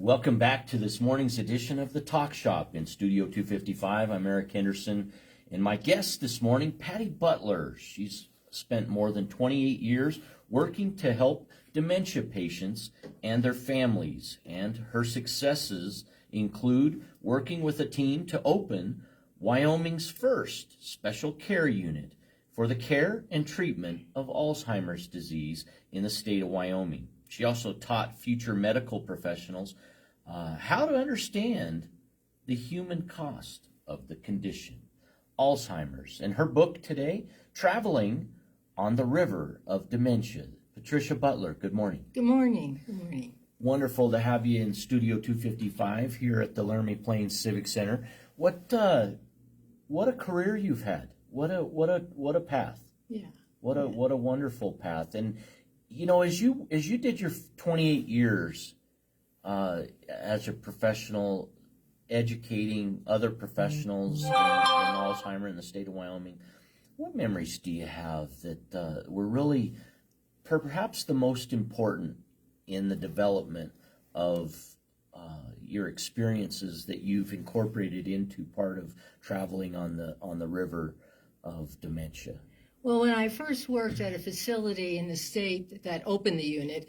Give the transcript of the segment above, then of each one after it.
Welcome back to this morning's edition of the Talk Shop in Studio 255. I'm Eric Henderson, and my guest this morning, Patty Butler. She's spent more than 28 years working to help dementia patients and their families, and her successes include working with a team to open Wyoming's first special care unit for the care and treatment of Alzheimer's disease in the state of Wyoming. She also taught future medical professionals how to understand the human cost of the condition, Alzheimer's. And her book today, Traveling on the River of Dementia. Patricia Butler, good morning. Good morning. Good morning. Wonderful to have you in Studio 255 here at the Laramie Plains Civic Center. What a career you've had. What a path. Yeah. What a wonderful path. And you know, as you did your 28 years as a professional, educating other professionals in Alzheimer in the state of Wyoming, what memories do you have that were really perhaps the most important in the development of your experiences that you've incorporated into part of traveling on the river of dementia? Well, when I first worked at a facility in the state that opened the unit,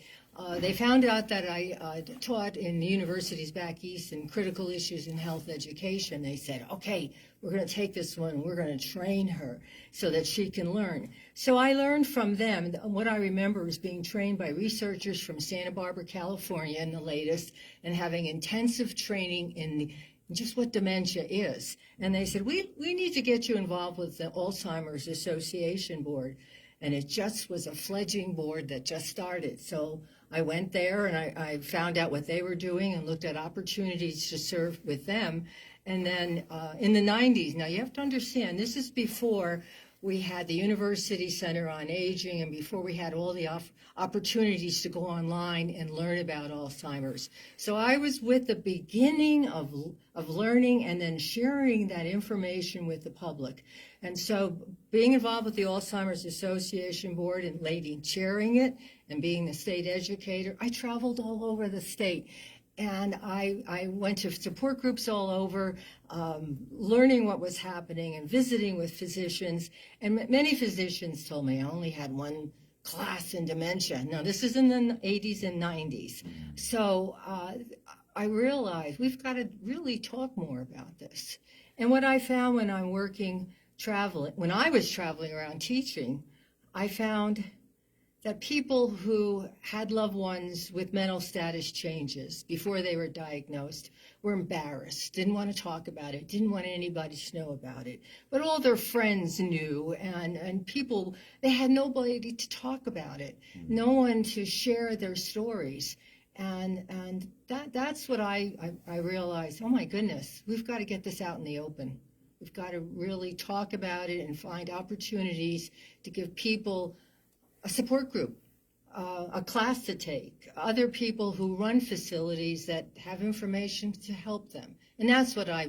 they found out that I taught in the universities back east in critical issues in health education. They said, okay, we're going to take this one and we're going to train her so that she can learn. So I learned from them. What I remember is being trained by researchers from Santa Barbara, California in the latest, and having intensive training in just what dementia is. And they said, we need to get you involved with the Alzheimer's Association Board. And it just was a fledgling board that just started. So I went there and I found out what they were doing and looked at opportunities to serve with them. And then in the 90s, now you have to understand, this is before we had the University Center on Aging and before we had all the opportunities to go online and learn about Alzheimer's. So I was with the beginning of learning and then sharing that information with the public. And so being involved with the Alzheimer's Association Board and lady chairing it and being the state educator, I traveled all over the state. And I went to support groups all over, learning what was happening and visiting with physicians. And many physicians told me I only had one class in dementia. Now, this is in the 80s and 90s. So I realized we've got to really talk more about this. And what I found when I'm when I was traveling around teaching, I found that people who had loved ones with mental status changes before they were diagnosed were embarrassed, didn't want to talk about it, didn't want anybody to know about it. But all their friends knew, and people, they had nobody to talk about it, no one to share their stories. And that's what I realized, oh my goodness, we've got to get this out in the open. We've got to really talk about it and find opportunities to give people a support group, a class to take, other people who run facilities that have information to help them. And that's what I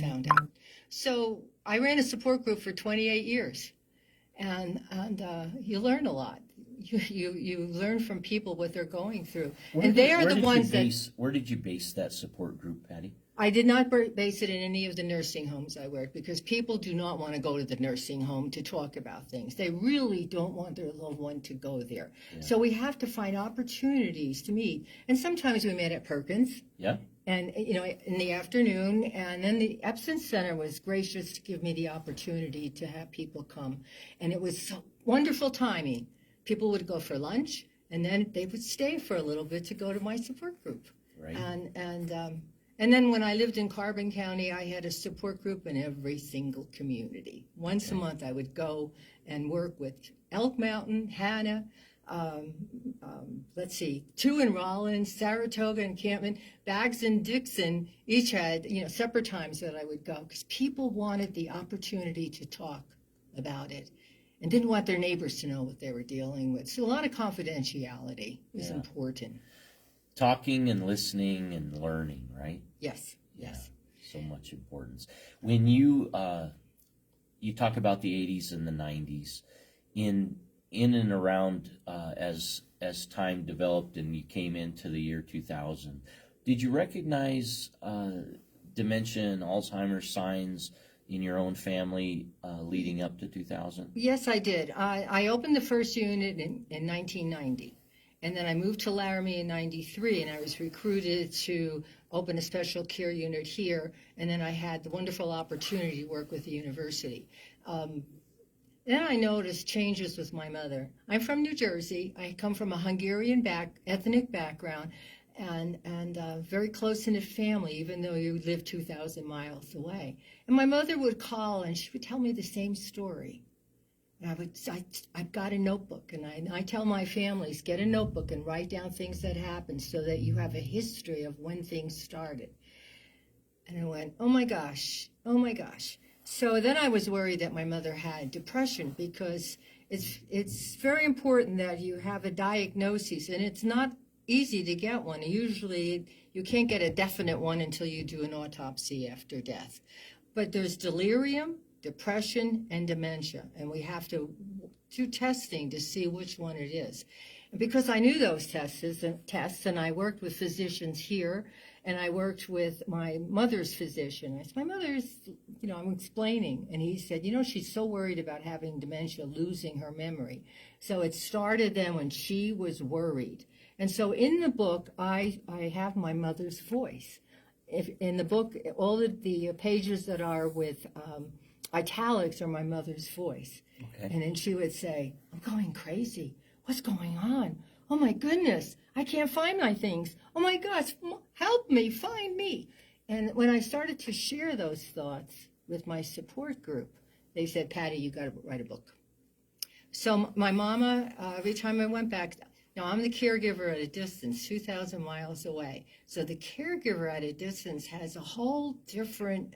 found out. So I ran a support group for 28 years, and you learn a lot. You learn from people what they're going through. Where did you base that support group, Patty? I did not base it in any of the nursing homes I worked because people do not want to go to the nursing home to talk about things. They really don't want their loved one to go there. Yeah. So we have to find opportunities to meet. And sometimes we met at Perkins. Yeah. And, you know, in the afternoon. And then the Epson Center was gracious to give me the opportunity to have people come. And it was so wonderful timing. People would go for lunch, and then they would stay for a little bit to go to my support group. Right. And then when I lived in Carbon County, I had a support group in every single community. Once a month, I would go and work with Elk Mountain, Hannah, two in Rollins, Saratoga, Encampment, Baggs and Dixon. Each had, separate times that I would go because people wanted the opportunity to talk about it and didn't want their neighbors to know what they were dealing with. So a lot of confidentiality was important. Talking and listening and learning, right? Yes. Yeah, so much importance. When you talk about the 80s and the 90s, in and around as time developed and you came into the year 2000, Did you recognize dementia and Alzheimer's signs in your own family leading up to 2000? Yes, I did. I opened the first unit in 1990, and then I moved to Laramie in 93, and I was recruited to open a special care unit here, and then I had the wonderful opportunity to work with the university. Then I noticed changes with my mother. I'm from New Jersey. I come from a Hungarian ethnic background, and very close-knit family, even though you live 2,000 miles away. And my mother would call, and she would tell me the same story. And I've got a notebook, and I tell my families, get a notebook and write down things that happened so that you have a history of when things started. And I went, oh my gosh, oh my gosh. So then I was worried that my mother had depression, because it's very important that you have a diagnosis, and it's not easy to get one. Usually you can't get a definite one until you do an autopsy after death. But there's delirium, depression, and dementia, and we have to do testing to see which one it is. And because I knew those tests, and I worked with physicians here, and I worked with my mother's physician. I said, my mother's, I'm explaining, and he said, she's so worried about having dementia, losing her memory. So it started then when she was worried. And so in the book, I have my mother's voice. In the book, all of the pages that are with italics are my mother's voice. Okay. And then she would say, I'm going crazy. What's going on? Oh my goodness, I can't find my things. Oh my gosh, help me, find me. And when I started to share those thoughts with my support group, they said, Patty, you got to write a book. So my mama, every time I went back, now I'm the caregiver at a distance, 2,000 miles away. So the caregiver at a distance has a whole different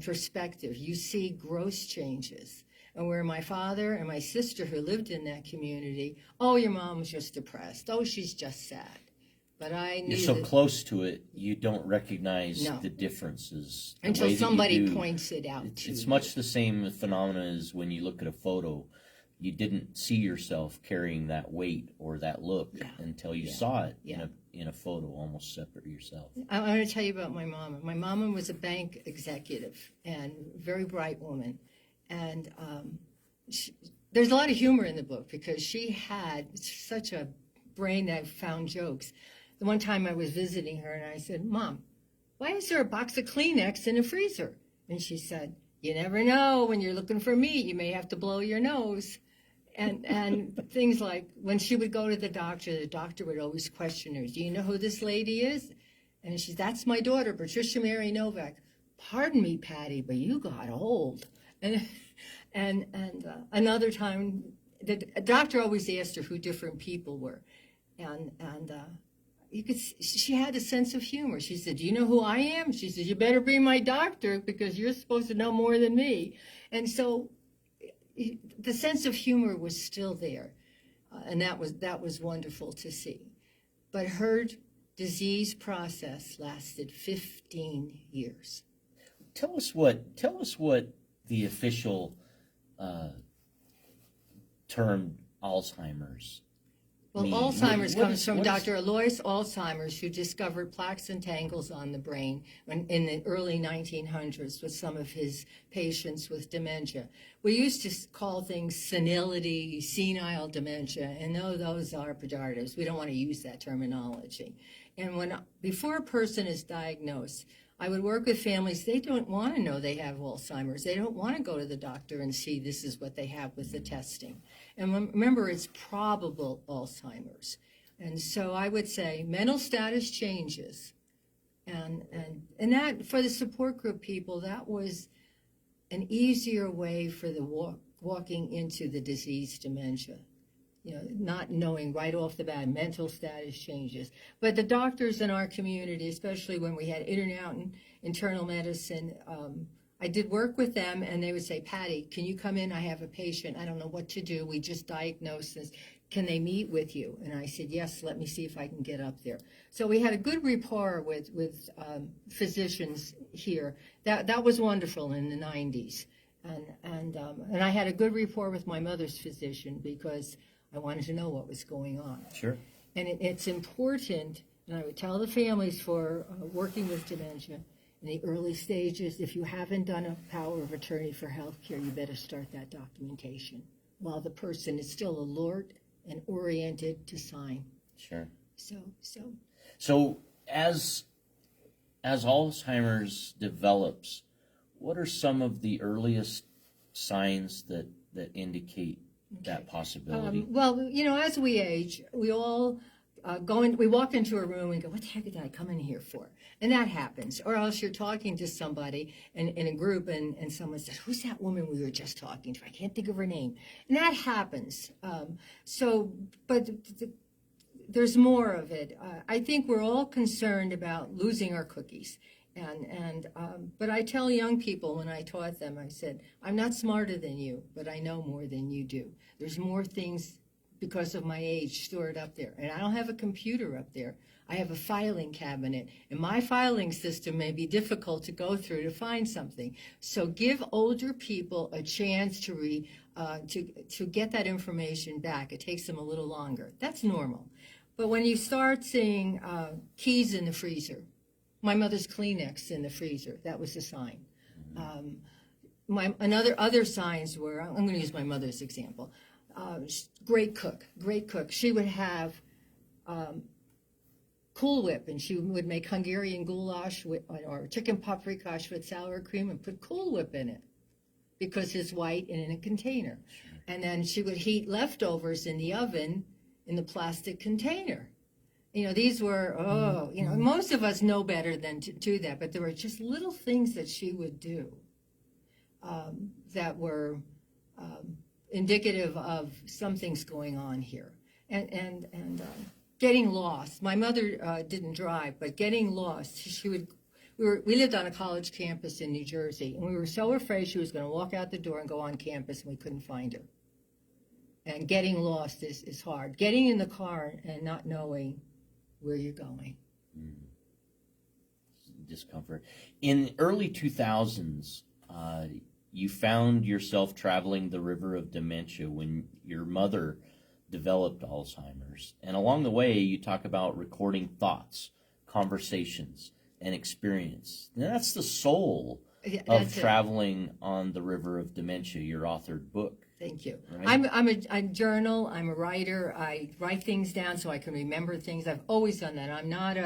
perspective. You see gross changes. And where my father and my sister who lived in that community, oh, your mom was just depressed. Oh, she's just sad. But I knew you're so close to it, you don't recognize the differences. Until somebody points it out to you. It's much the same phenomenon as when you look at a photo. You didn't see yourself carrying that weight or that look until you saw it in a photo, almost separate yourself. I want to tell you about my mama. My mama was a bank executive and very bright woman. And there's a lot of humor in the book because she had such a brain that found jokes. The one time I was visiting her and I said, Mom, why is there a box of Kleenex in a freezer? And she said, you never know. When you're looking for meat, you may have to blow your nose. And things like when she would go to the doctor would always question her, do you know who this lady is? And she said, that's my daughter, Patricia Mary Novak. Pardon me, Patty, but you got old. And another time, the doctor always asked her who different people were. And you could see, she had a sense of humor. She said, do you know who I am? She said, you better be my doctor because you're supposed to know more than me. And so the sense of humor was still there. And that was wonderful to see. But her disease process lasted 15 years. Tell us what the official term Alzheimer's. Well, Alzheimer's comes from Dr. Alois Alzheimer's, who discovered plaques and tangles on the brain in the early 1900s with some of his patients with dementia. We used to call things senility, senile dementia, and no, those are pejoratives. We don't want to use that terminology. And before a person is diagnosed, I would work with families. They don't want to know they have Alzheimer's. They don't want to go to the doctor and see this is what they have with the testing. And remember, it's probable Alzheimer's. And so I would say mental status changes. And that, for the support group people, that was an easier way for the walking into the disease dementia. Not knowing right off the bat, mental status changes. But the doctors in our community, especially when we had internal medicine, I did work with them, and they would say, Patty, can you come in? I have a patient. I don't know what to do. We just diagnosed this. Can they meet with you? And I said, yes, let me see if I can get up there. So we had a good rapport with physicians here. That was wonderful in the 90s. And I had a good rapport with my mother's physician because I wanted to know what was going on. Sure. And it's important And I would tell the families for working with dementia in the early stages, if you haven't done a power of attorney for health care, you better start that documentation while the person is still alert and oriented to sign. Sure. So as Alzheimer's develops, what are some of the earliest signs that indicate that possibility? well, as we age, we all we walk into a room and go, what the heck did I come in here for? And that happens. Or else you're talking to somebody in a group and someone says, who's that woman we were just talking to? I can't think of her name. And that happens. But there's more of it. I think we're all concerned about losing our cookies. But I tell young people when I taught them, I said, I'm not smarter than you, but I know more than you do. There's more things because of my age stored up there. And I don't have a computer up there. I have a filing cabinet. And my filing system may be difficult to go through to find something. So give older people a chance to get that information back. It takes them a little longer. That's normal. But when you start seeing keys in the freezer, my mother's Kleenex in the freezer, that was a sign. Other signs were, I'm going to use my mother's example. Great cook. She would have Cool Whip, and she would make Hungarian goulash or chicken paprikash with sour cream and put Cool Whip in it because it's white and in a container. And then she would heat leftovers in the oven in the plastic container. These were, most of us know better than to do that, but there were just little things that she would do that were indicative of something's going on here. And getting lost. My mother didn't drive, but getting lost, we lived on a college campus in New Jersey, and we were so afraid she was going to walk out the door and go on campus, and we couldn't find her. And getting lost is hard. Getting in the car and not knowing where you're going. Discomfort. In early 2000s, you found yourself traveling the river of dementia when your mother developed Alzheimer's. And along the way, you talk about recording thoughts, conversations, and experience. Now, that's the soul of traveling on the river of dementia, your authored book. Thank you. Right? I journal. I'm a writer. I write things down so I can remember things. I've always done that. I'm not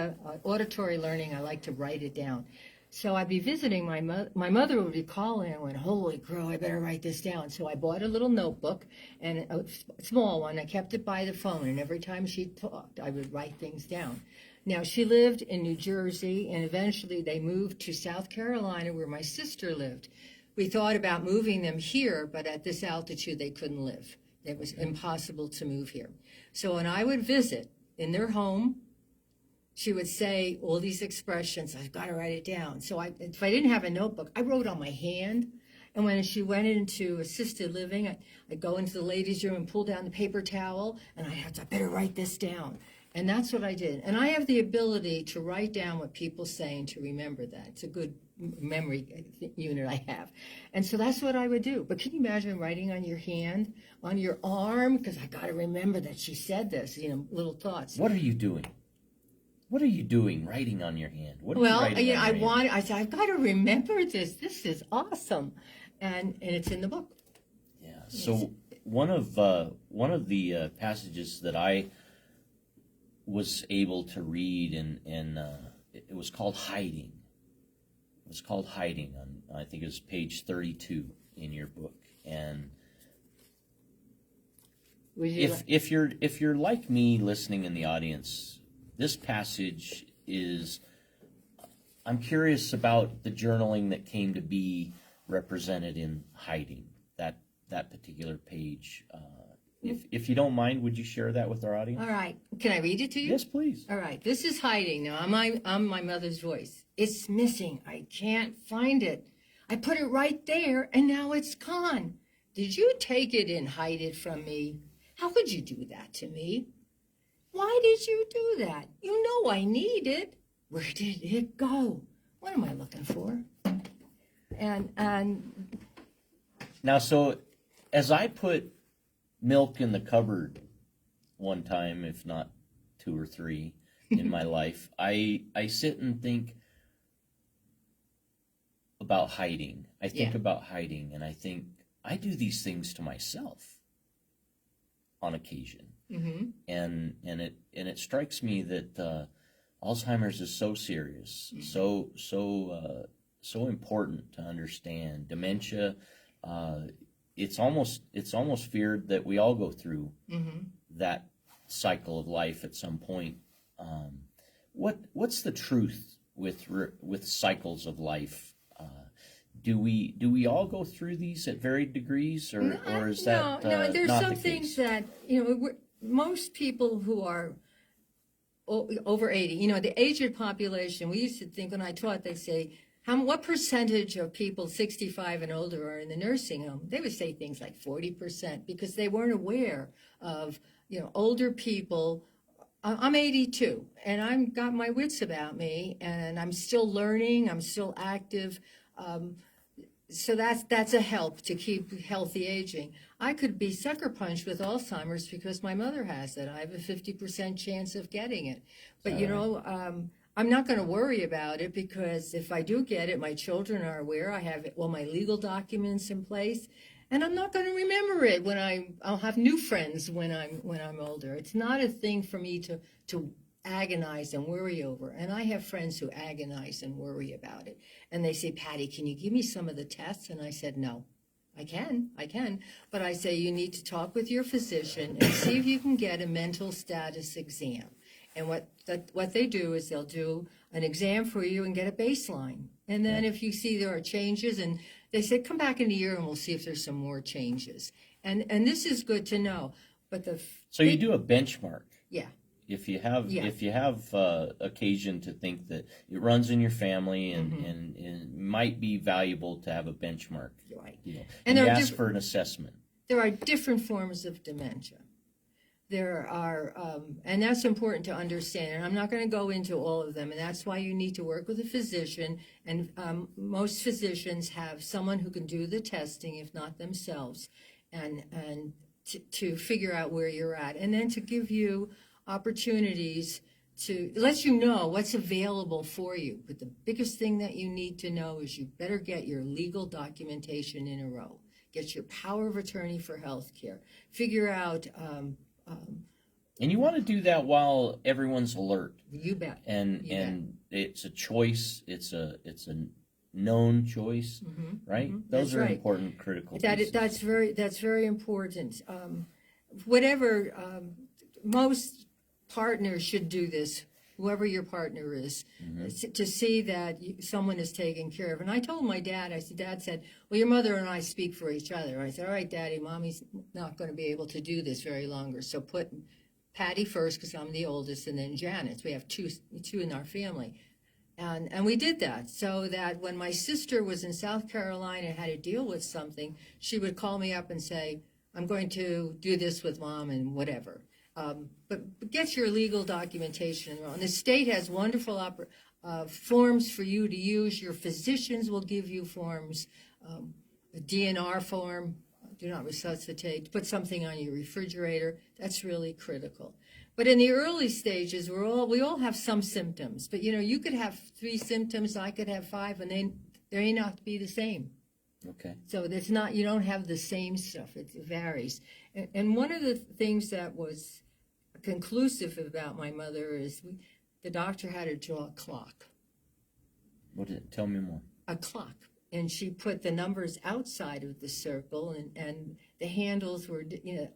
auditory learning. I like to write it down. So I'd be visiting my mother. My mother would be calling. I went, holy crow, I better write this down. So I bought a little notebook, and a small one. I kept it by the phone, and every time she talked, I would write things down. Now, she lived in New Jersey, and eventually they moved to South Carolina where my sister lived. We thought about moving them here, but at this altitude they couldn't live. It was impossible to move here. So when I would visit in their home, she would say all these expressions. I've got to write it down. So if I didn't have a notebook, I wrote on my hand. And when she went into assisted living, I'd go into the ladies' room and pull down the paper towel, and I better write this down. And that's what I did. And I have the ability to write down what people say and to remember that. It's a good memory unit I have. And so that's what I would do. But can you imagine writing on your hand, on your arm? Because I got to remember that she said this, little thoughts. What are you doing? What are you doing writing on your hand? I said, I've got to remember this. This is awesome. And it's in the book. Yeah. So one of the passages that I was able to read, and it was called Hiding. It was called Hiding on, I think it was page 32 in your book. And if you're like me listening in the audience, this passage is, I'm curious about the journaling that came to be represented in Hiding, that particular page. If you don't mind, would you share that with our audience? All right. Can I read it to you? Yes, please. All right. This is Hiding. Now, I'm my mother's voice. It's missing. I can't find it. I put it right there, and now it's gone. Did you take it and hide it from me? How could you do that to me? Why did you do that? You know I need it. Where did it go? What am I looking for? And now, so as I put milk in the cupboard one time, if not two or three, in my life, I sit and think about hiding. I think about hiding, and I think I do these things to myself on occasion. And it strikes me that Alzheimer's is so serious, so important to understand. Dementia, it's almost feared that we all go through that cycle of life at some point. What's the truth with cycles of life? Do we all go through these at varied degrees, or is that no? There's not some the things case? that most people who are over 80, the aged population. We used to think when I taught, they'd say, what percentage of people 65 and older are in the nursing home? They would say things like 40% because they weren't aware of older people. I'm 82, and I've got my wits about me, and I'm still learning. I'm still active. So that's a help to keep healthy aging. I could be sucker punched with Alzheimer's because my mother has it. I have a 50% chance of getting it. But I'm not going to worry about it because if I do get it, my children are aware. I have all my legal documents in place, and I'm not going to remember it when I'll have new friends when I'm older. It's not a thing for me to agonize and worry over. And I have friends who agonize and worry about it. And they say, Patty, can you give me some of the tests? And I said, no, I can. But I say, you need to talk with your physician and see if you can get a mental status exam. And what they do is they'll do an exam for you and get a baseline. And then if you see there are changes, and they say, come back in a year and we'll see if there's some more changes. And this is good to know. But so you do a benchmark. Yeah. If you have occasion to think that it runs in your family and it might be valuable to have a benchmark, right? And you ask for an assessment. There are different forms of dementia. There are, and that's important to understand. And I'm not going to go into all of them. And that's why you need to work with a physician. And most physicians have someone who can do the testing, if not themselves, and to figure out where you're at, and then to give you opportunities to let you know what's available for you. But the biggest thing that you need to know is you better get your legal documentation in a row. Get your power of attorney for health care. Figure out... and you want to do that while everyone's alert. You bet. And it's a choice. It's a known choice, right? Those are important, critical pieces. That's very important. Most partners should do this, whoever your partner is, to see that someone is taken care of. And I told my dad, Dad said, well, your mother and I speak for each other. I said, all right, Daddy, Mommy's not going to be able to do this very longer. So put Patty first because I'm the oldest, and then Janet. We have two in our family. And we did that so that when my sister was in South Carolina and had to deal with something, she would call me up and say, I'm going to do this with Mom and whatever. But get your legal documentation. And the state has wonderful forms for you to use. Your physicians will give you forms, a DNR form, do not resuscitate, put something on your refrigerator. That's really critical. But in the early stages, we all have some symptoms. But, you could have 3 symptoms, I could have 5, and they may not be the same. Okay. So it's not, you don't have the same stuff. It varies. And one of the things that was conclusive about my mother is the doctor had her draw a clock. Tell me more. A clock. And she put the numbers outside of the circle, and the handles were,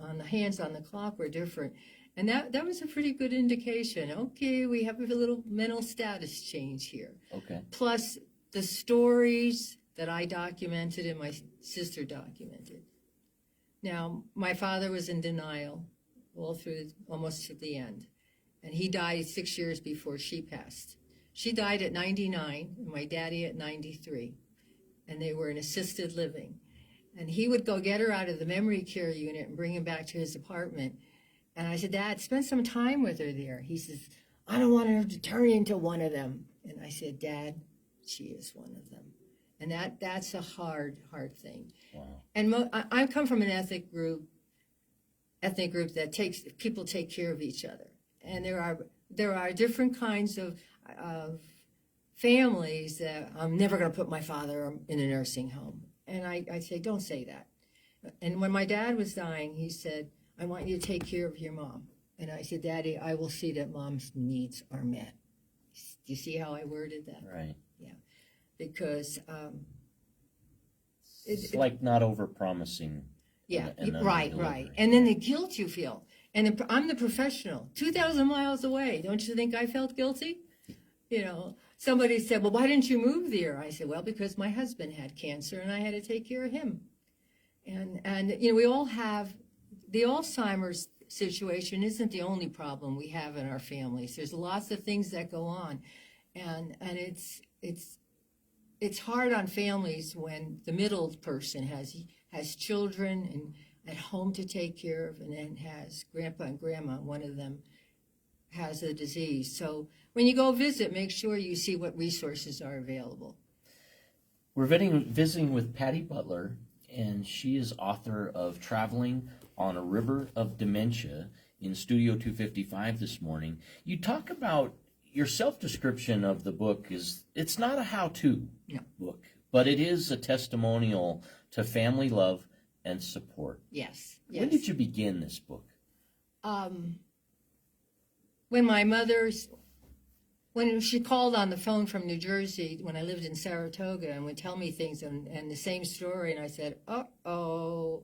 on the hands on the clock were different. And that was a pretty good indication. Okay, we have a little mental status change here. Okay. Plus the stories that I documented and my sister documented. Now, my father was in denial all through almost to the end. And he died 6 years before she passed. She died at 99, and my daddy at 93. And they were in assisted living. And he would go get her out of the memory care unit and bring him back to his apartment. And I said, Dad, spend some time with her there. He says, I don't want her to turn into one of them. And I said, Dad, she is one of them. And that's a hard thing. Wow. And I come from an ethnic group that people take care of each other. And there are different kinds of families that I'm never going to put my father in a nursing home. And I say, don't say that. And when my dad was dying, he said, I want you to take care of your mom. And I said, Daddy, I will see that mom's needs are met. Do you see how I worded that? Right. Yeah. Because it's like not over-promising. yeah, and right. And then the guilt you feel. And I'm the professional, 2,000 miles away. Don't you think I felt guilty? You know, somebody said, well, why didn't you move there? I said, well, because my husband had cancer and I had to take care of him. And you know, we all have, the Alzheimer's situation isn't the only problem we have in our families. There's lots of things that go on. And it's hard on families when the middle person has children and at home to take care of, and then has grandpa and grandma, one of them has a disease. So when you go visit, make sure you see what resources are available. We're visiting with Patty Butler, and she is author of Traveling on a River of Dementia in Studio 255 this morning. You talk about your self-description of the book is, it's not a how-to book, but it is a testimonial to family love and support. Yes. When did you begin this book? When she called on the phone from New Jersey when I lived in Saratoga and would tell me things and the same story, and I said, uh-oh.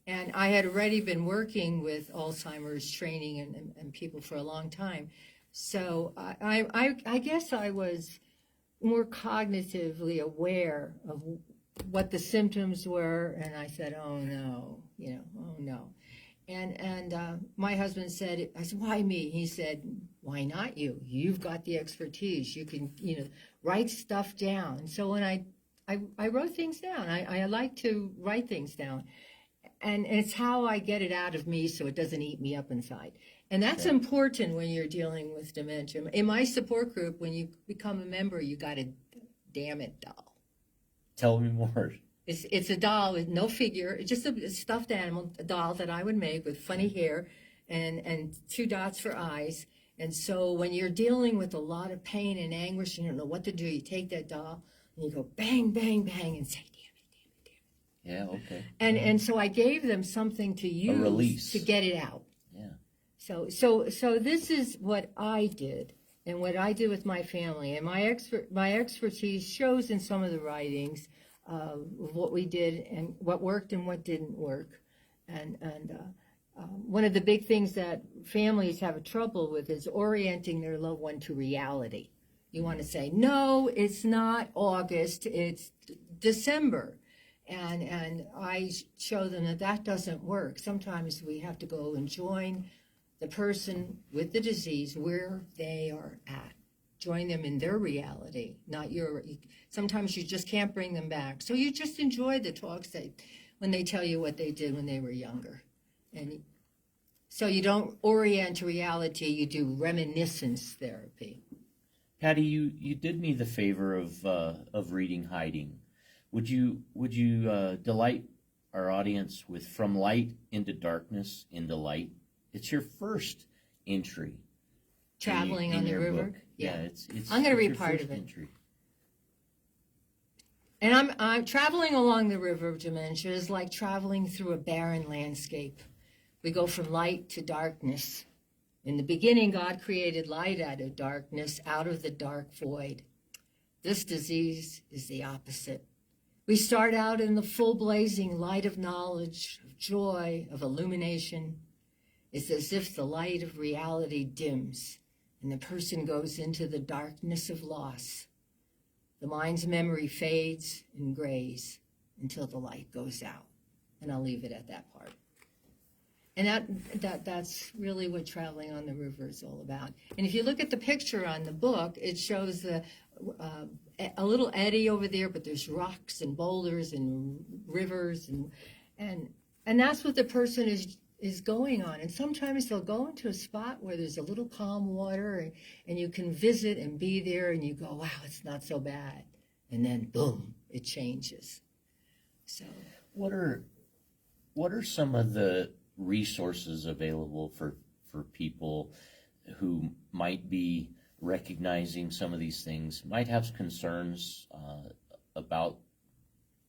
And I had already been working with Alzheimer's training and people for a long time. So I guess I was more cognitively aware of what the symptoms were, and I said, oh no, oh no. And my husband said, I said, why me? He said, why not you? You've got the expertise. You can, write stuff down. So when I wrote things down, I like to write things down. And it's how I get it out of me so it doesn't eat me up inside. And that's important when you're dealing with dementia. In my support group, when you become a member, you got a damn it doll. Tell me more. It's a doll with no figure. It's just a stuffed animal, a doll that I would make with funny hair and 2 dots for eyes. And so when you're dealing with a lot of pain and anguish, you don't know what to do, you take that doll and you go bang, bang, bang and say, damn it. Yeah, okay. And so I gave them something to use, a release, to get it out. Yeah. So this is what I did and what I did with my family. And my expertise shows in some of the writings of what we did and what worked and what didn't work. And one of the big things that families have trouble with is orienting their loved one to reality. You want to say, no, it's not August, it's December. And I show them that doesn't work. Sometimes we have to go and join the person with the disease where they are at. Join them in their reality, not your. Sometimes you just can't bring them back. So you just enjoy the talks when they tell you what they did when they were younger. And so you don't orient to reality, you do reminiscence therapy. Patty, you did me the favor of reading Hiding. Would you delight our audience with From Light into Darkness into Light? It's your first entry. Traveling on the river? Book. Yeah, it's I'm going to read your part first of it. Entry. And I'm traveling along the river of dementia is like traveling through a barren landscape. We go from light to darkness. In the beginning, God created light out of darkness, out of the dark void. This disease is the opposite. We start out in the full blazing light of knowledge, of joy, of illumination. It's as if the light of reality dims and the person goes into the darkness of loss. The mind's memory fades and grays until the light goes out. And I'll leave it at that part. And that's really what Traveling on the River is all about. And if you look at the picture on the book, it shows a little eddy over there, but there's rocks and boulders and rivers, and that's what the person is going on. And sometimes they'll go into a spot where there's a little calm water, and you can visit and be there, and you go, wow, it's not so bad. And then, boom, it changes. So, what are some of the resources available for people who might be recognizing some of these things might have concerns about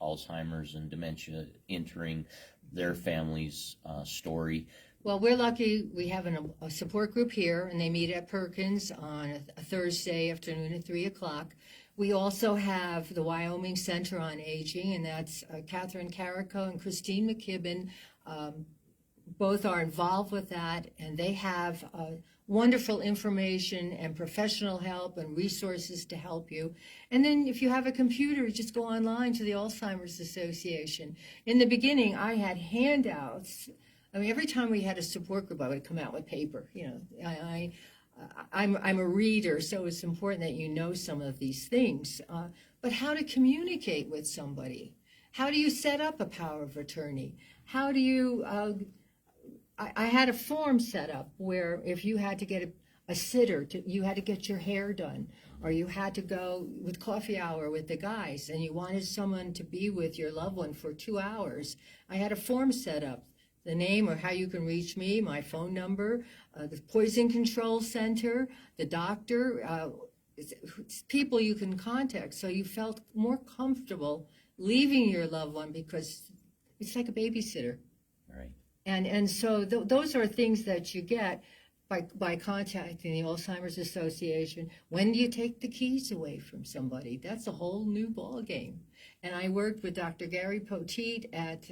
Alzheimer's and dementia entering their family's story. Well, we're lucky we have a support group here, and they meet at Perkins on a Thursday afternoon at 3 o'clock. We also have the Wyoming Center on Aging, and that's Catherine Carrico and Christine McKibben. Both are involved with that, and they have wonderful information and professional help and resources to help you. And then if you have a computer, just go online to the Alzheimer's Association. In the beginning, I had handouts. I mean, every time we had a support group, I would come out with paper. You know, I'm a reader, so it's important that you know some of these things. But how to communicate with somebody? How do you set up a power of attorney? How do you I had a form set up where if you had to get a sitter, you had to get your hair done, or you had to go with coffee hour with the guys, and you wanted someone to be with your loved one for 2 hours, I had a form set up. The name or how you can reach me, my phone number, the Poison Control Center, the doctor, people you can contact. So you felt more comfortable leaving your loved one because it's like a babysitter. Right. And so those are things that you get by contacting the Alzheimer's Association. When do you take the keys away from somebody? That's a whole new ball game. And I worked with Dr. Gary Poteet at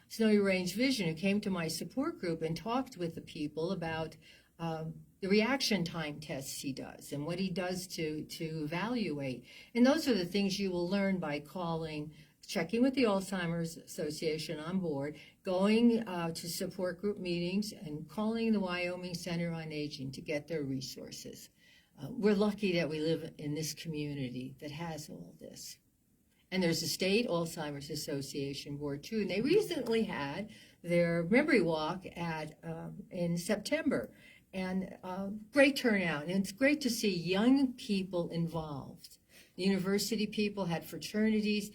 Snowy Range Vision, who came to my support group and talked with the people about the reaction time tests he does and what he does to evaluate. And those are the things you will learn by checking with the Alzheimer's Association on board, going to support group meetings, and calling the Wyoming Center on Aging to get their resources. We're lucky that we live in this community that has all this. And there's a state Alzheimer's Association board, too. And they recently had their memory walk in September. And great turnout. And it's great to see young people involved. The university people had fraternities.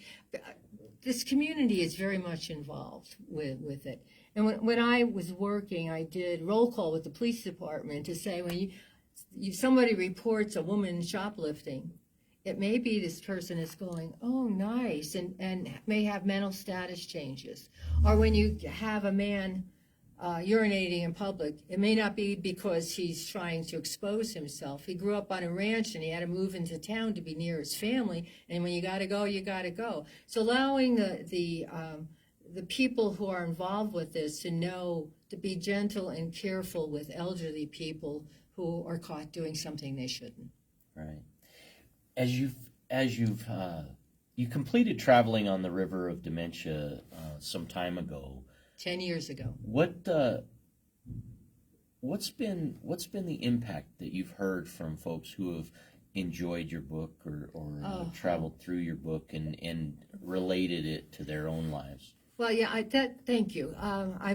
This community is very much involved with it. And when I was working, I did roll call with the police department to say when somebody reports a woman shoplifting, it may be this person is going, oh, nice, and may have mental status changes. Or when you have a man urinating in public, it may not be because he's trying to expose himself. He grew up on a ranch and he had to move into town to be near his family, and when you got to go, you got to go. So allowing the people who are involved with this to know to be gentle and careful with elderly people who are caught doing something they shouldn't. Right. You completed traveling on the River of Dementia some time ago. 10 years ago. What's been the impact that you've heard from folks who have enjoyed your book or traveled through your book and related it to their own lives? Well, yeah, thank you.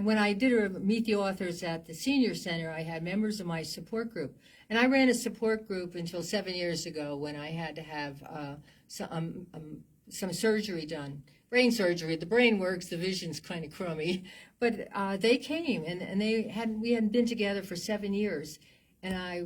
When I did Meet the Authors at the Senior Center, I had members of my support group. And I ran a support group until 7 years ago when I had to have some surgery done. Brain surgery. The brain works, the vision's kind of crummy. But they came, and we hadn't been together for 7 years. And I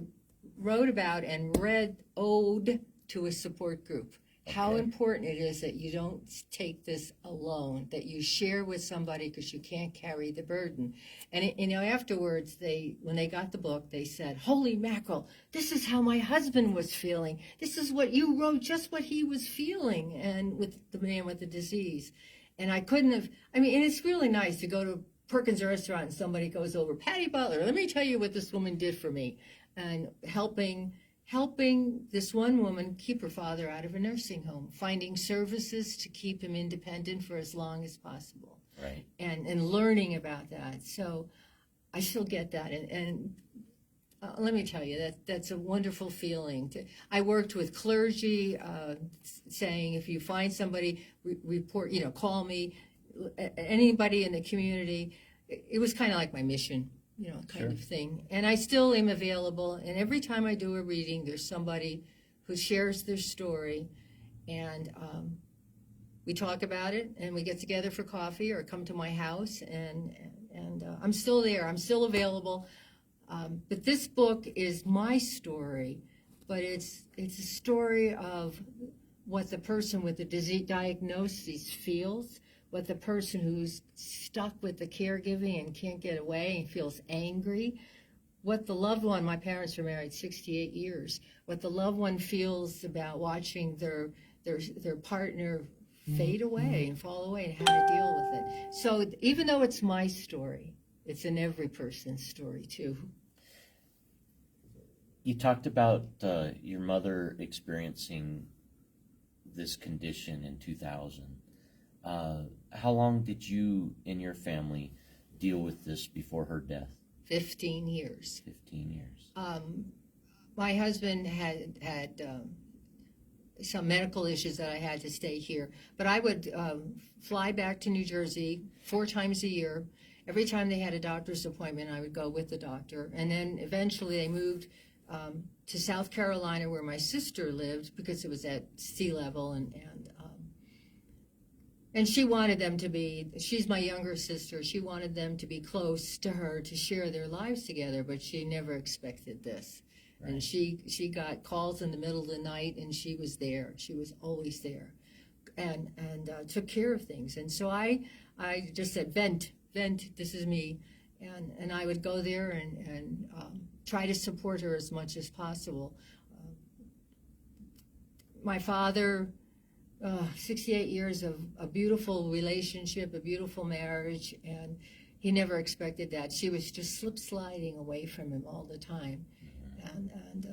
wrote about and read Ode to a Support Group. How important it is that you don't take this alone, that you share with somebody because you can't carry the burden. And afterwards, when they got the book, they said, holy mackerel, this is how my husband was feeling. This is what you wrote, just what he was feeling, and with the man with the disease. And I couldn't have, and it's really nice to go to Perkins restaurant and somebody goes over, Patty Butler, let me tell you what this woman did for me. And helping this one woman keep her father out of a nursing home, finding services to keep him independent for as long as possible. Right. And learning about that. So I still get that. And let me tell you, that's a wonderful feeling. I worked with clergy saying, if you find somebody, report, call me, anybody in the community. It was kind of like my mission. Kind of thing. And I still am available. And every time I do a reading, there's somebody who shares their story. And we talk about it, and we get together for coffee or come to my house. And I'm still there. I'm still available. But this book is my story, but it's a story of what the person with the disease diagnosis feels, what the person who's stuck with the caregiving and can't get away and feels angry, what the loved one, my parents were married 68 years, what the loved one feels about watching their partner fade away and fall away and how to deal with it. So even though it's my story, it's in every person's story too. You talked about your mother experiencing this condition in 2000. How long did you and your family deal with this before her death? 15 years. 15 years. My husband had some medical issues that I had to stay here, but I would fly back to New Jersey 4 times a year. Every time they had a doctor's appointment, I would go with the doctor. And then eventually they moved to South Carolina, where my sister lived, because it was at sea level, and she wanted them to be, she's my younger sister, she wanted them to be close to her to share their lives together, but she never expected this. Right. And she got calls in the middle of the night, and she was there. She was always there, and took care of things. And so I just said, vent, this is me. And I would go there and try to support her as much as possible. My father, 68 years of a beautiful relationship, a beautiful marriage, and he never expected that. She was just sliding away from him all the time. And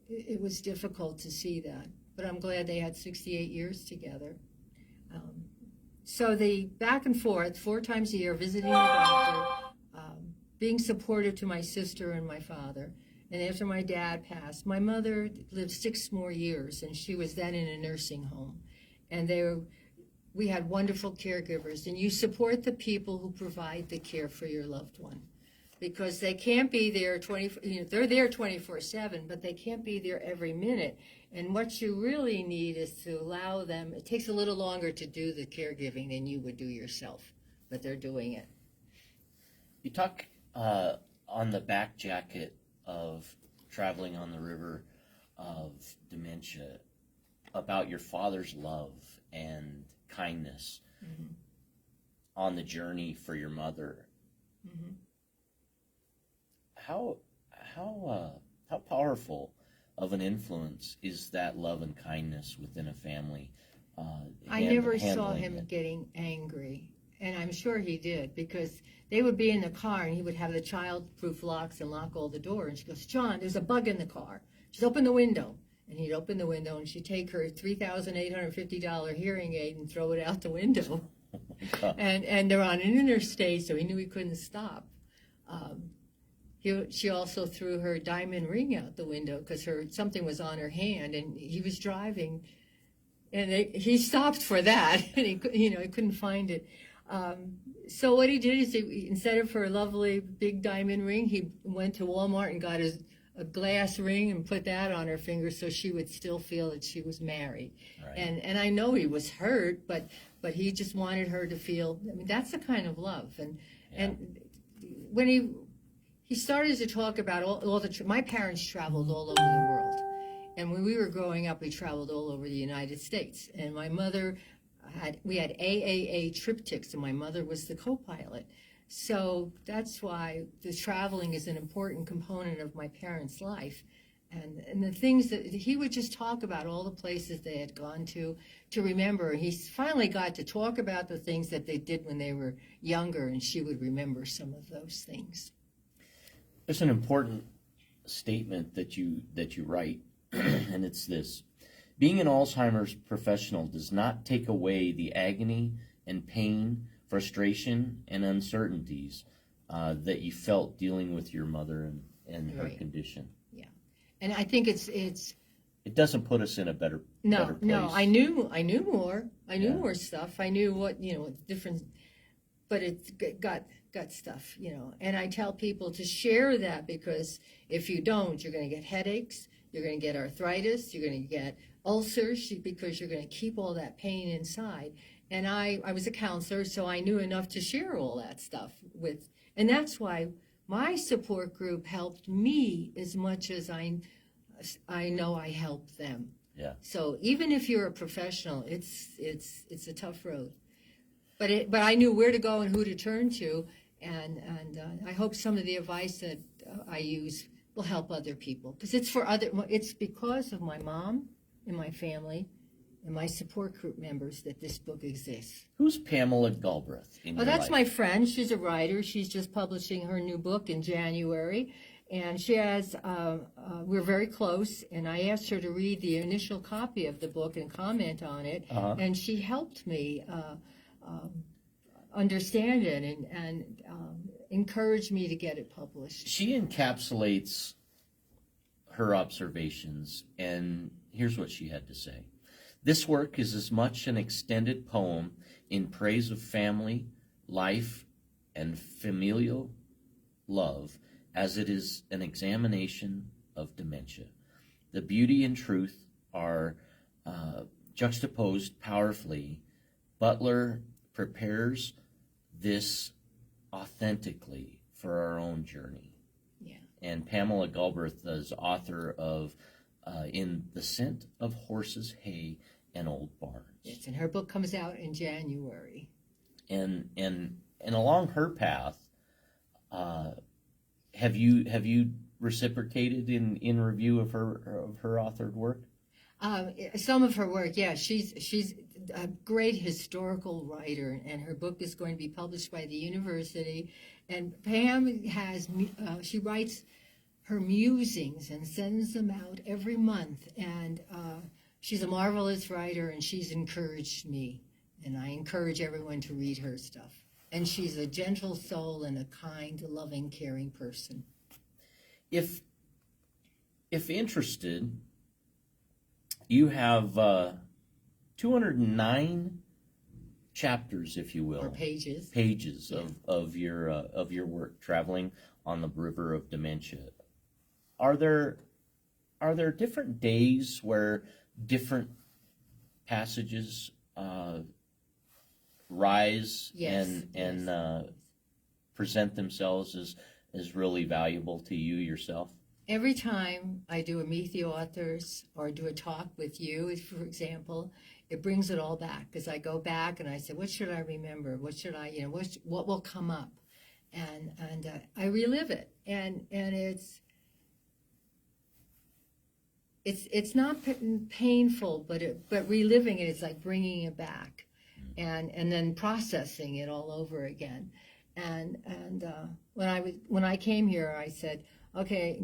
it was difficult to see that. But I'm glad they had 68 years together. So the back and forth, 4 times a year, visiting the doctor, being supportive to my sister and my father. And after my dad passed, my mother lived 6 more years, and she was then in a nursing home. And we had wonderful caregivers. And you support the people who provide the care for your loved one, because they can't be there they're there 24/7, but they can't be there every minute. And what you really need is to allow them. It takes a little longer to do the caregiving than you would do yourself, but they're doing it. You talk on the back jacket of Traveling on the River of Dementia about your father's love and kindness on the journey for your mother. Mm-hmm. How powerful of an influence is that love and kindness within a family? I never saw him getting angry, and I'm sure he did, because they would be in the car and he would have the child-proof locks and lock all the doors. And she goes, "John, there's a bug in the car. Just open the window." And he'd open the window, and she'd take her $3,850 hearing aid and throw it out the window. And they're on an interstate, so he knew he couldn't stop. She also threw her diamond ring out the window because something was on her hand, and he was driving, and he stopped for that, and he couldn't find it. So what he did is, instead of her lovely big diamond ring, he went to Walmart and got a glass ring and put that on her finger so she would still feel that she was married. Right. And I know he was hurt, but he just wanted her to feel. I mean, that's the kind of love. And when he started to talk about my parents traveled all over the world, and when we were growing up, we traveled all over the United States. And my mother we had AAA triptychs, and my mother was the co-pilot. So that's why the traveling is an important component of my parents' life. And the things that he would just talk about, all the places they had gone to remember. He finally got to talk about the things that they did when they were younger, and she would remember some of those things. There's an important statement that you write, and it's this: being an Alzheimer's professional does not take away the agony and pain, frustration, and uncertainties that you felt dealing with your mother and her condition. Yeah, and I think it doesn't put us in a better place. No, I knew more. I knew more stuff. I knew what different, but it got stuff, And I tell people to share that, because if you don't, you're going to get headaches, you're going to get arthritis, you're going to get ulcers, because you're going to keep all that pain inside. And I was a counselor, so I knew enough to share all that stuff with. And that's why my support group helped me as much as I know I helped them. Yeah. So even if you're a professional, it's a tough road. But I knew where to go and who to turn to, and I hope some of the advice that I use will help other people, because it's because of my mom and my family and my support group members that this book exists. Who's Pamela Galbraith in your That's life? my friend. She's a writer. She's just publishing her new book in January. And she has, we're very close, and I asked her to read the initial copy of the book and comment on it. And she helped me understand it and encouraged me to get it published. She encapsulates her observations, and here's what she had to say. This work is as much an extended poem in praise of family, life, and familial love as it is an examination of dementia. The beauty and truth are juxtaposed powerfully. Butler prepares this authentically for our own journey. Yeah. And Pamela Galbraith is author of In the Scent of Horses, Hay, and Old Barns. Yes, and her book comes out in January. And along her path, have you reciprocated in review of her authored work? Some of her work, yeah. She's a great historical writer, and her book is going to be published by the university. And Pam she writes her musings and sends them out every month. And she's a marvelous writer, and she's encouraged me. And I encourage everyone to read her stuff. And she's a gentle soul and a kind, loving, caring person. If interested, you have 209 chapters, if you will, or pages yeah. of your work traveling on the river of dementia. Are there different days where different passages rise and present themselves as really valuable to you yourself? Every time I do a Meet the Authors or do a talk with you, for example, it brings it all back, because I go back and I say, what should I remember? What should I, what will come up? And I relive it. And it's not painful, but reliving it is like bringing it back and then processing it all over again. And when I came here, I said, okay,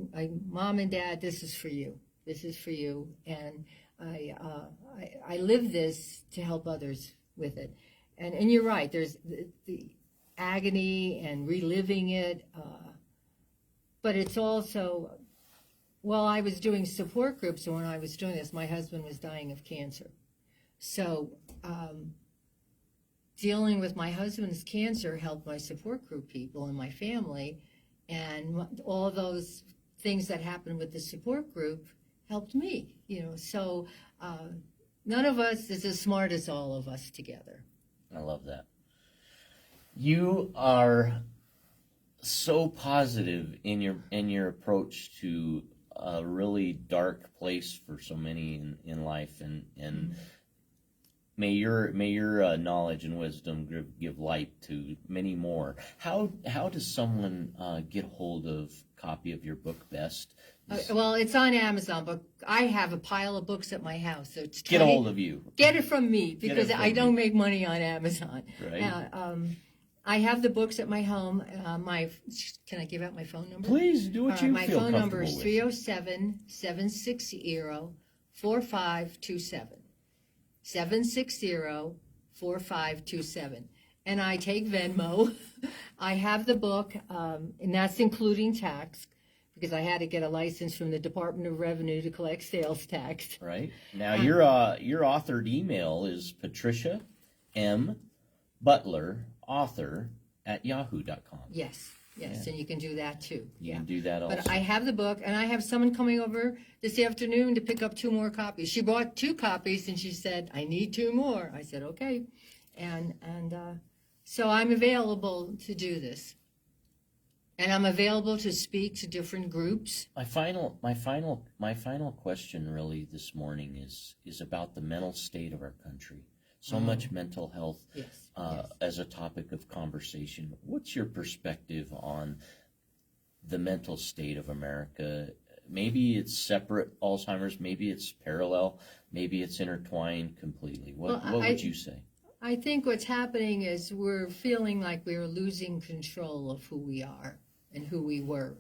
Mom and Dad, this is for you. This is for you. And I live this to help others with it. And you're right, there's the agony and reliving it. But it's also, while I was doing support groups, and when I was doing this, my husband was dying of cancer. So dealing with my husband's cancer helped my support group people and my family. And all those things that happened with the support group helped me, So none of us is as smart as all of us together. I love that. You are so positive in your approach to a really dark place for so many in life, and may your knowledge and wisdom give light to many more. How does someone get hold of a copy of your book best? Well, it's on Amazon, but I have a pile of books at my house, so it's get a hold of you. Get it from me, because I don't make money on Amazon. Right. I have the books at my home. Can I give out my phone number? Please do what you my feel phone number is comfortable 307-760-4527. 760-4527. And I take Venmo. I have the book, and that's including tax, because I had to get a license from the Department of Revenue to collect sales tax. Right. Now, your authored email is Patricia M. Butler, author, @yahoo.com. Yes, yeah. And you can do that too. You can do that also. But I have the book, and I have someone coming over this afternoon to pick up 2 more copies. She bought 2 copies, and she said, I need 2 more. I said, okay. And so I'm available to do this. And I'm available to speak to different groups. My final question really this morning is about the mental state of our country. So much mental health Yes, as a topic of conversation. What's your perspective on the mental state of America? Maybe it's separate Alzheimer's, maybe it's parallel, maybe it's intertwined completely. What would you say? I think what's happening is we're feeling like we're losing control of who we are and who we were.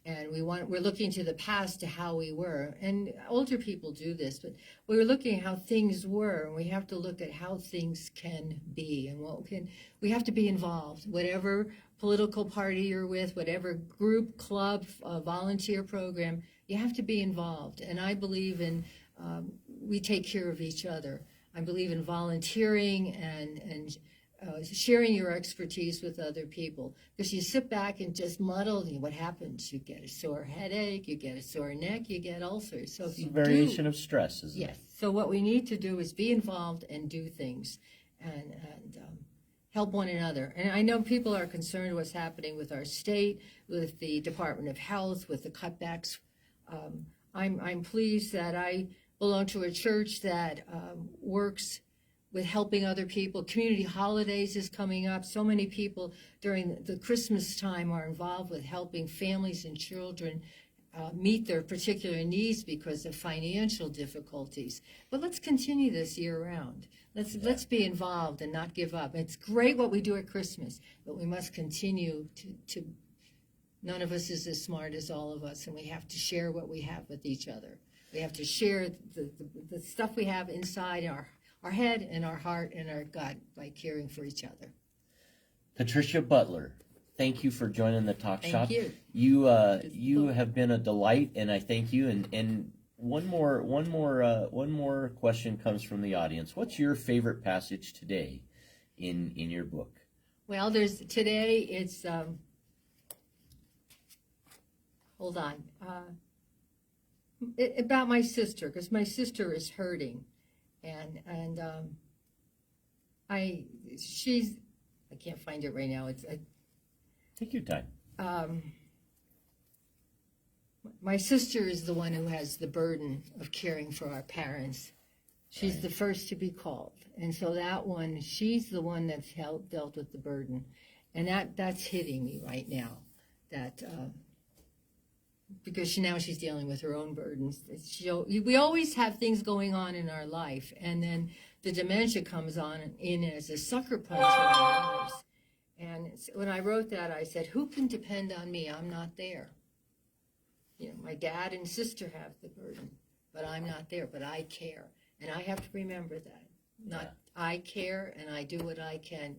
And we're looking to the past to how we were. And older people do this, but we're looking at how things were, and we have to look at how things can be and we have to be involved. Whatever political party you're with, whatever group, club, volunteer program, you have to be involved. And I believe in we take care of each other. I believe in volunteering and sharing your expertise with other people. Because you sit back and just muddle, and what happens? You get a sore headache, you get a sore neck, you get ulcers. So if you variation of stress, isn't it? Yes. So what we need to do is be involved and do things and help one another. And I know people are concerned what's happening with our state, with the Department of Health, with the cutbacks. I'm pleased that I belong to a church that works with helping other people. Community holidays is coming up. So many people during the Christmas time are involved with helping families and children meet their particular needs because of financial difficulties. But let's continue this year round. Let's be involved and not give up. It's great what we do at Christmas, but we must continue to none of us is as smart as all of us, and we have to share what we have with each other. We have to share the stuff we have inside our head and our heart and our gut by caring for each other. Patricia Butler, thank you for joining the Talk Shop. Thank you. You have been a delight, and I thank you. And one more question comes from the audience. What's your favorite passage today in your book? Well, today it's hold on about my sister, because my sister is hurting. And I can't find it right now. Take your time. My sister is the one who has the burden of caring for our parents. She's the first to be called, and so that one, she's the one that's dealt with the burden, and that's hitting me right now. That because now she's dealing with her own burdens. We always have things going on in our life, and then the dementia comes in as a sucker punch in our lives. And when I wrote that, I said, who can depend on me? I'm not there. My dad and sister have the burden, but I'm not there, but I care. And I have to remember that. I care, and I do what I can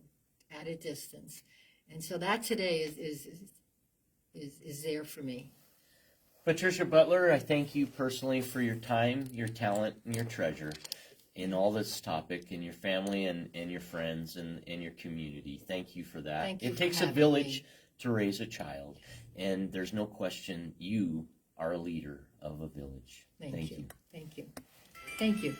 at a distance. And so that today is there for me. Patricia Butler, I thank you personally for your time, your talent, and your treasure in all this topic, and your family and your friends and your community. Thank you for that. Thank you it takes a village to raise a child, and there's no question you are a leader of a village. Thank you. Thank you. Thank you.